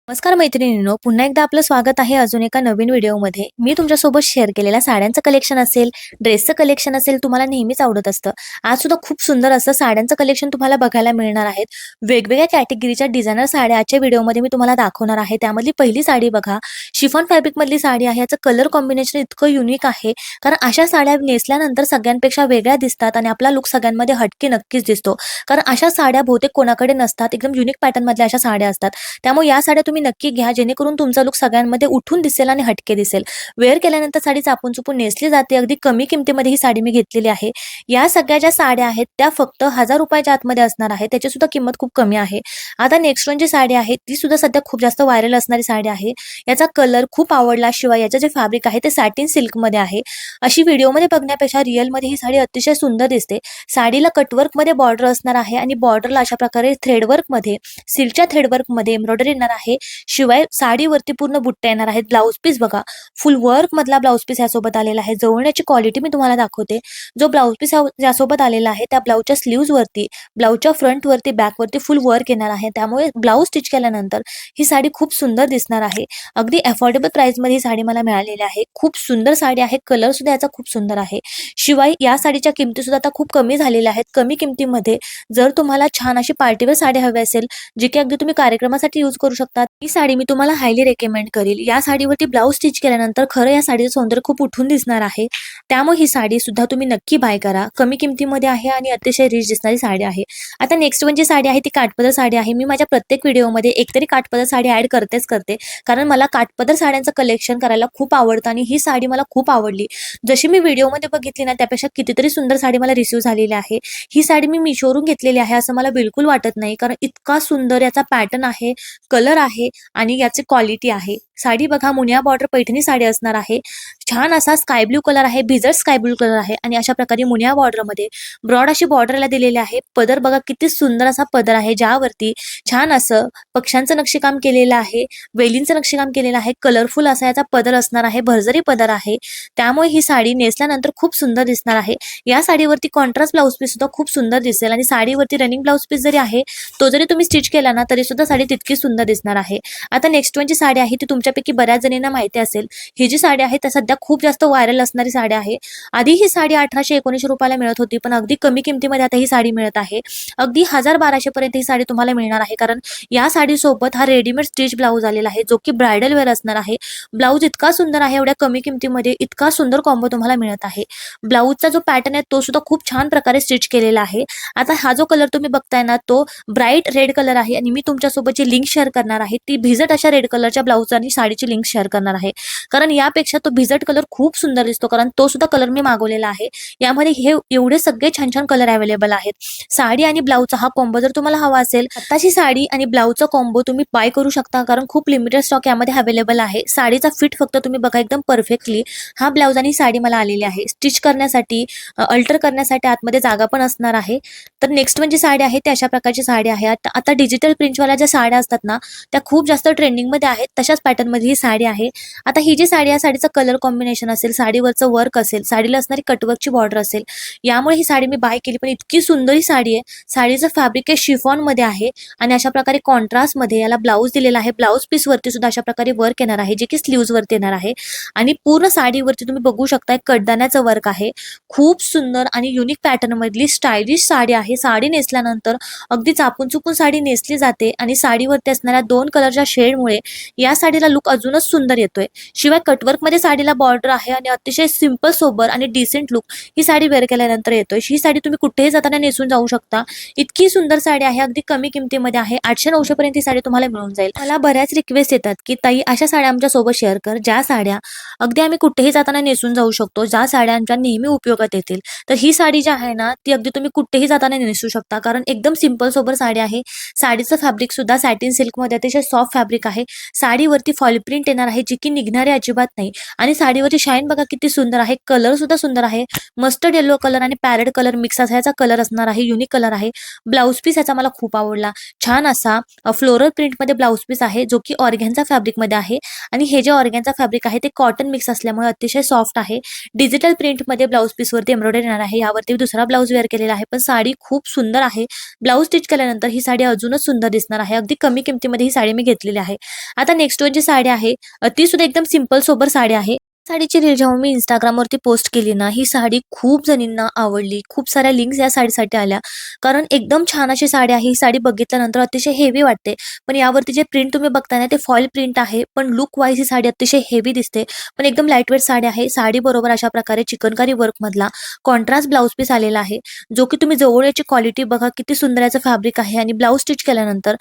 नमस्कार मैत्रिणींनो, पुन्हा एकदा आपलं स्वागत आहे अजून एका नवीन व्हिडिओमध्ये. मी तुमच्यासोबत शेअर केलेल्या साड्यांचं कलेक्शन असेल, ड्रेसचं कलेक्शन असेल, तुम्हाला नेहमीच आवडत असतं. आज सुद्धा खूप सुंदर असं साड्यांचं कलेक्शन तुम्हाला बघायला मिळणार आहेत. वेगवेगळ्या कॅटेगरीच्या डिझायनर साड्या आजच्या व्हिडिओमध्ये मी तुम्हाला दाखवणार आहे. त्यामधली पहिली साडी बघा, शिफॉन फॅब्रिकमधली साडी आहे. याचं कलर कॉम्बिनेशन इतकं युनिक आहे, कारण अशा साड्या नेसल्यानंतर सगळ्यांपेक्षा वेगळ्या दिसतात आणि आपला लुक सगळ्यांमध्ये हटके नक्कीच दिसतो. कारण अशा साड्या बहुतेक कोणाकडे नसतात. एकदम युनिक पॅटर्नमधल्या अशा साड्या असतात. त्यामुळे या साड्या तुम्ही नक्की घ्या, जेणेकरून तुमचा लुक सगळ्यांमध्ये उठून दिसेल आणि हटके दिसेल. वेअर केल्यानंतर साडी चापून चुपून नेसली जाते. अगदी कमी किमतीमध्ये ही साडी मी घेतलेली आहे. या सगळ्या ज्या साड्या आहेत त्या फक्त ₹1000 आतमध्ये असणार आहे. त्याची सुद्धा किंमत खूप कमी आहे. आता नेक्स्ट वन जी साडी आहे ती सुद्धा सध्या खूप जास्त व्हायरल असणारी साडी आहे. याचा कलर खूप आवडला, शिवाय याचं जे फॅब्रिक आहे ते सॅटिन सिल्कमध्ये आहे. अशी व्हिडिओमध्ये बघण्यापेक्षा रिअलमध्ये ही साडी अतिशय सुंदर दिसते. साडीला कटवर्कमध्ये बॉर्डर असणार आहे आणि बॉर्डरला अशा प्रकारे थ्रेडवर्कमध्ये, सिल्कच्या थ्रेडवर्कमध्ये एम्ब्रॉयडरी येणार आहे. शिवाय साडीवरती पूर्ण बुट्ट्या येणार आहेत. ब्लाऊज पीस बघा, फुल वर्क मधला ब्लाऊज पीस यासोबत आलेला आहे. जवळण्याची क्वालिटी मी तुम्हाला दाखवते. जो ब्लाऊज पीस यासोबत आलेला आहे त्या ब्लाऊजच्या स्लीव्ज वरती, ब्लाऊजच्या फ्रंट वरती, बॅक वरती फुल वर्क येणार आहे. त्यामुळे ब्लाऊज स्टिच केल्यानंतर ही साडी खूप सुंदर दिसणार आहे. अगदी अफोर्डेबल प्राइस मध्ये ही साडी मला मिळालेली आहे. खूप सुंदर साडी आहे. कलर सुद्धा याचा खूप सुंदर आहे. शिवाय या साडीच्या किमती सुद्धा आता खूप कमी झालेल्या आहेत. कमी किमतीमध्ये जर तुम्हाला छान अशी पार्टीवेअर साडी हवी असेल, जी की अगदी तुम्ही कार्यक्रमासाठी यूज करू शकता, ही साडी मी तुम्हाला हायली रेकमेंड करेल. या साडीवरती ब्लाऊज स्टिच केल्यानंतर खरं या साडीचं सौंदर्य खूप उठून दिसणार आहे. त्यामुळे ही साडी सुद्धा तुम्ही नक्की बाय करा. कमी किमतीमध्ये आहे आणि अतिशय रिच दिसणारी साडी आहे. आता नेक्स्ट वन जी साडी आहे ती काठपदर साडी आहे. मी माझ्या प्रत्येक व्हिडिओमध्ये एकतरी काठपदर साडी ऍड करतेच करते, कारण मला काठपदर साड्यांचं कलेक्शन करायला खूप आवडतं आणि ही साडी मला खूप आवडली. जशी मी व्हिडिओमध्ये बघितली ना, त्यापेक्षा कितीतरी सुंदर साडी मला रिसीव्ह झालेली आहे. ही साडी मी मिशोवरून घेतलेली आहे असं मला बिलकुल वाटत नाही, कारण इतका सुंदर याचा पॅटर्न आहे, कलर आहे आणि याची क्वालिटी आहे. साडी बघा, मुनिया बॉर्डर पैठणी साडी असणार आहे. छान असा स्काय ब्लू कलर आहे, भिजट स्काय ब्लू कलर आहे आणि अशा प्रकारे मुनिया बॉर्डरमध्ये ब्रॉड अशी बॉर्डरला दिलेली आहे. पदर बघा, किती सुंदर असा पदर आहे, ज्यावरती छान असं पक्ष्यांचं नक्षीकाम केलेलं आहे, वेलींचं नक्षीकाम केलेलं आहे. कलरफुल असा याचा पदर असणार आहे, भरजरी पदर आहे. त्यामुळे ही साडी नेसल्यानंतर खूप सुंदर दिसणार आहे. या साडीवरती कॉन्ट्रास्ट ब्लाऊज पीस सुद्धा खूप सुंदर दिसेल आणि साडीवरती रनिंग ब्लाऊज पीस जरी आहे, तो जरी तुम्ही स्टिच केला ना, तरी सुद्धा साडी तितकी सुंदर दिसणार आहे. आता नेक्स्ट वन जी साडी आहे ती तुमच्यापैकी बऱ्याच जणींना माहिती असेल. ही जी साडी आहे त्या सध्या खूप जास्त व्हायरल असणारी साडी आहे. आधी ही साडी 1800-1900 रुपयाला मिळत होती, पण अगदी कमी किमतीमध्ये आता ही साडी मिळत आहे. अगदी 1000-1200 पर्यंत ही साडी तुम्हाला मिळणार आहे, कारण या साडीसोबत हा रेडीमेड स्टिच ब्लाऊज आलेला आहे, जो की ब्रायडल वेअर असणार आहे. ब्लाऊज इतका सुंदर आहे, एवढ्या कमी किमतीमध्ये इतका सुंदर कॉम्बो तुम्हाला मिळत आहे. ब्लाऊजचा जो पॅटर्न आहे तो सुद्धा खूप छान प्रकारे स्टिच केलेला आहे. आता हा जो कलर तुम्ही बघताय ना, तो ब्राईट रेड कलर आहे आणि मी तुमच्यासोबत जी लिंक शेअर करणार आहे ती भिजट अशा रेड कलरच्या ब्लाऊज आणि साडीची लिंक शेअर करणार आहे, कारण यापेक्षा तो भिजट कलर खूप सुंदर दिसतो, कारण तो सुद्धा कलर मी मागवलेला आहे. यामध्ये हे एवढे सगळे छान छान कलर अवेलेबल आहेत. साडी आणि ब्लाऊजचा हा कॉम्बो जर तुम्हाला हवा असेल, आताची साडी आणि ब्लाऊजचा कॉम्बो तुम्ही बाय करू शकता, कारण खूप लिमिटेड स्टॉक यामध्ये अवेलेबल आहे. साडीचा फिट फक्त तुम्ही बघा, एकदम परफेक्टली हा ब्लाऊज आणि साडी मला आलेली आहे. स्टिच करण्यासाठी, अल्टर करण्यासाठी आतमध्ये जागा पण असणार आहे. तर नेक्स्ट म्हणजे साडी आहे ती अशा प्रकारची साडी आहे. आता डिजिटल प्रिंटवाल्या ज्या साड्या असतात ना, त्या खूप जास्त ट्रेंडिंगमध्ये आहेत. तशाच पॅटर्नमध्ये ही साडी आहे. आता ही जी साडी आहे, साडीचं कलर कॉम्बिनेशन असेल, साडीवरचं वर्क असेल, साडीला असणारी कटवर्कची बॉर्डर असेल, यामुळे ही साडी मी बाय केली. पण इतकी सुंदर ही साडी आहे. साडीचं फॅब्रिक हे शिफॉनमध्ये आहे आणि अशा प्रकारे कॉन्ट्रास्टमध्ये याला ब्लाऊज दिलेला आहे. ब्लाऊज पीसवरती सुद्धा अशा प्रकारे वर्क येणार आहे, जे की स्लीव्जवरती येणार आहे आणि पूर्ण साडीवरती तुम्ही बघू शकता कडदाण्याचं वर्क आहे. खूप सुंदर आणि युनिक पॅटर्नमधली स्टायलिश साडी आहे. साडी नेसल्यानंतर अगदी चापून चुपून साडी नेसली जाते आणि साडीवरती असणाऱ्या 2 कलरच्या शेडमुळे या साडीला लुक अजूनच सुंदर येतोय. शिवाय कटवर्कमध्ये साडीला बॉर्डर आहे आणि अतिशय सिंपल, सोबर आणि डिसेंट लुक ही साडी वेअर केल्यानंतर येतोय. ही साडी तुम्ही कुठेही जाताना नेसून जाऊ शकता. इतकी सुंदर साडी आहे, अगदी कमी किमतीमध्ये आहे. 800-900 पर्यंत ही साडी तुम्हाला मिळून जाईल. मला बऱ्याच रिक्वेस्ट येतात की ताई अशा साड्या आमच्या सोबत शेअर कर, ज्या साड्या अगदी आम्ही कुठेही जाताना नेसून जाऊ शकतो, ज्या साड्या आमच्या नेहमी उपयोगात येतील. तर ही साडी जी आहे ना, ती अगदी तुम्ही कुठेही जाताना नेसू शकता, कारण एकदम सिंपल सोबर साडी आहे. साडीचं फॅब्रिक सुद्धा सॅटिन सिल्कमध्ये अतिशय सॉफ्ट फॅब्रिक आहे. साडीवरती फॉइल प्रिंट येणार आहे, जी की निघणारी अजिबात नाही. आणि साडीवरची शाईन बघा किती सुंदर आहे. कलर सुद्धा सुंदर आहे. मस्टर्ड येलो कलर आणि पॅरेट कलर मिक्स असा याचा कलर असणार आहे. युनिक कलर आहे. ब्लाउज पीस याचा मला खूप आवडला. छान असा फ्लोरल प्रिंटमध्ये ब्लाउज पीस आहे, जो की ऑर्गॅन्झा फॅब्रिकमध्ये आहे. आणि हे जे ऑर्गॅन्झा फॅब्रिक आहे ते कॉटन मिक्स असल्यामुळे अतिशय सॉफ्ट आहे. डिजिटल प्रिंटमध्ये ब्लाउज पीसवरती एम्ब्रॉयडरी येणार आहे. यावरती दुसरा ब्लाउज वेअर केलेला आहे. पण साडी खूप सुंदर आहे. ब्लाउज स्टिच केल्यानंतर ही साडी अजूनच सुंदर दिसणार आहे. अगदी कमी किमतीमध्ये ही साडी मी घेतलेली आहे. आता नेक्स्ट वन जी साडी आहे ती सुद्धा एकदम सिंपल सोबर साडी आहे. साडीची रील जेव्हा मी Instagramवरती पोस्ट केली ना, ही साडी खूप जणींना आवडली. खूप साऱ्या लिंक्स या साडीसाठी आल्या. कारण एकदम छान अशी साडी आहे. ही साडी बघितल्यानंतर अतिशय हेवी वाटते. पण यावरती जे प्रिंट तुम्ही बघताय ना, ते फॉइल प्रिंट आहे. पण लुक वाईज ही साडी अतिशय हेवी दिसते. पण एकदम लाईटवेट साडी आहे. साडीबरोबर अशा प्रकारे चिकनकारी वर्कमधला कॉन्ट्रास्ट ब्लाउज पीस आलेला आहे. जो की तुम्ही जवळ याची क्वालिटी बघा किती सुंदर याचं फॅब्रिक आहे आणि ब्लाउज स्टिच केल्यानंतर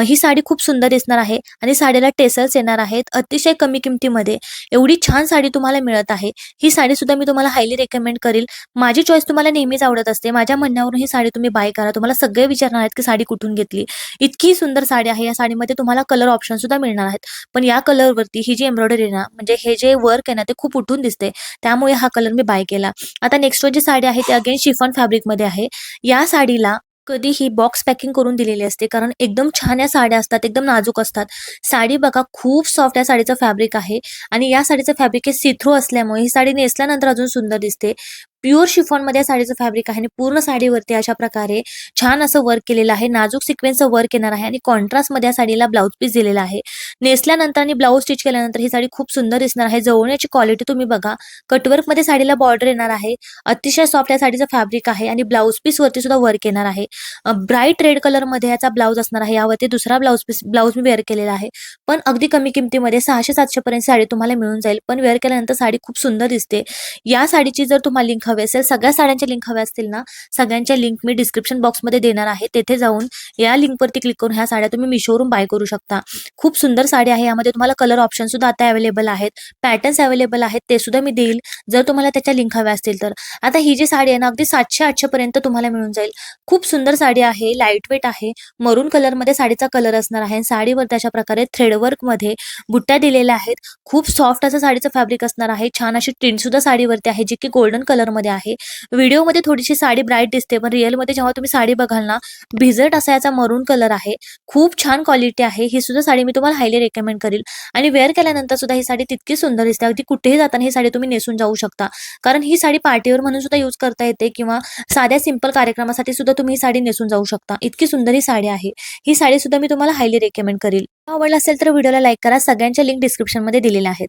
ही साडी खूप सुंदर दिसणार आहे आणि साडीला टेसल्स येणार आहेत. अतिशय कमी किमतीमध्ये एवढी छान साडी तुम्हाला मिळत आहे. ही साडी सुद्धा मी तुम्हाला हायली रेकमेंड करेल. माझी चॉईस तुम्हाला नेहमीच आवडत असते. माझ्या म्हणण्यावरून ही साडी तुम्ही बाय करा. तुम्हाला सगळे विचारणार आहेत की साडी कुठून घेतली. इतकी सुंदर साडी आहे. या साडीमध्ये तुम्हाला कलर ऑप्शन सुद्धा मिळणार आहेत. पण या कलरवरती ही जी एम्ब्रॉयडरी ना, म्हणजे हे जे वर्क आहे ना, ते खूप उठून दिसते. त्यामुळे हा कलर मी बाय केला. आता नेक्स्ट जी साडी आहे ती अगेन शिफॉन फॅब्रिकमध्ये आहे. या साडीला कधीही बॉक्स पॅकिंग करून दिलेली असते, कारण एकदम छान या साड्या असतात, एकदम नाजूक असतात. साडी बघा खूप सॉफ्ट या साडीचं फॅब्रिक आहे आणि या साडीचं फॅब्रिक हे सी थ्रू असल्यामुळे ही साडी नेसल्यानंतर अजून सुंदर दिसते. प्युअर शिफॉनमध्ये साडीचं फॅब्रिक आहे आणि पूर्ण साडीवरती अशा प्रकारे छान असं वर्क केलेलं आहे. नाजूक सिक्वेन्सचं वर्क येणार आहे आणि कॉन्ट्रास्टमध्ये या साडीला ब्लाउज पीस दिलेला आहे. नेसल्यानंतर आणि ब्लाउज स्टिच केल्यानंतर ही साडी खूप सुंदर दिसणार आहे. जवळण्याची क्वालिटी तुम्ही बघा. कटवर्कमध्ये साडीला बॉर्डर येणार आहे. अतिशय सॉफ्ट या साडीचं फॅब्रिक आहे आणि ब्लाउज पीसवरती सुद्धा वर्क येणार आहे. ब्राईट रेड कलरमध्ये याचा ब्लाउज असणार आहे. यावरती दुसरा ब्लाउज मी वेअर केलेला आहे. पण अगदी कमी किमतीमध्ये 600-700 पर्यंत साडी तुम्हाला मिळून जाईल. पण वेअर केल्यानंतर साडी खूप सुंदर दिसते. या साडीची जर तुम्हाला लिंक हवी असेल, सगळ्या साड्यांच्या लिंक हव्या असतील ना, सगळ्यांच्या लिंक मी डिस्क्रिप्शन बॉक्समध्ये देणार आहे. तेथे जाऊन या लिंकवरती क्लिक करून ह्या साड्या तुम्ही मिशोवरून बाय करू शकता. खूप सुंदर साडी आहे. यामध्ये तुम्हाला कलर ऑप्शन सुद्धा आता अवेलेबल आहेत. पॅटर्न्स अवेलेबल आहेत. ते सुद्धा मी देईल जर तुम्हाला त्याच्या लिंक हव्या असतील तर. आता ही जी साडी आहे ना, अगदी 700-800 पर्यंत तुम्हाला मिळून जाईल. खूप सुंदर साडी आहे. लाईट वेट आहे. मरून कलरमध्ये साडीचा कलर असणार आहे. साडीवरती अशा प्रकारे थ्रेडवर्कमध्ये बुट्ट्या दिलेल्या आहेत. खूप सॉफ्ट असं साडीचं फॅब्रिक असणार आहे. छान अशी प्रिंट सुद्धा साडीवरती आहे, जी की गोल्डन कलरमध्ये आहे. व्हिडिओमध्ये थोडीशी साडी ब्राईट दिसते, पण रिअलमध्ये जेव्हा तुम्ही साडी बघाल ना, भिजट असा याचा मरून कलर आहे. खूप छान क्वालिटी आहे. ही सुद्धा साडी मी तुम्हाला हायली रेकमेंड करेल आणि वेअर केल्यानंतर सुद्धा ही साडी तितकी सुंदर दिसते. अगदी कुठेही जाताना ही साडी तुम्ही नेसून जाऊ शकता. कारण ही साडी पार्टीवेअर म्हणून सुद्धा यूज करता येते किंवा साध्या सिंपल कार्यक्रमासाठी सुद्धा तुम्ही ही साडी नेसून जाऊ शकता. इतकी सुंदर ही साडी आहे. ही साडी सुद्धा मी तुम्हाला हायली रेकमेंड करेल. आवडला असेल तर व्हिडिओला लाईक करा. सगळ्यांच्या लिंक डिस्क्रिप्शनमध्ये दिलेल्या आहेत.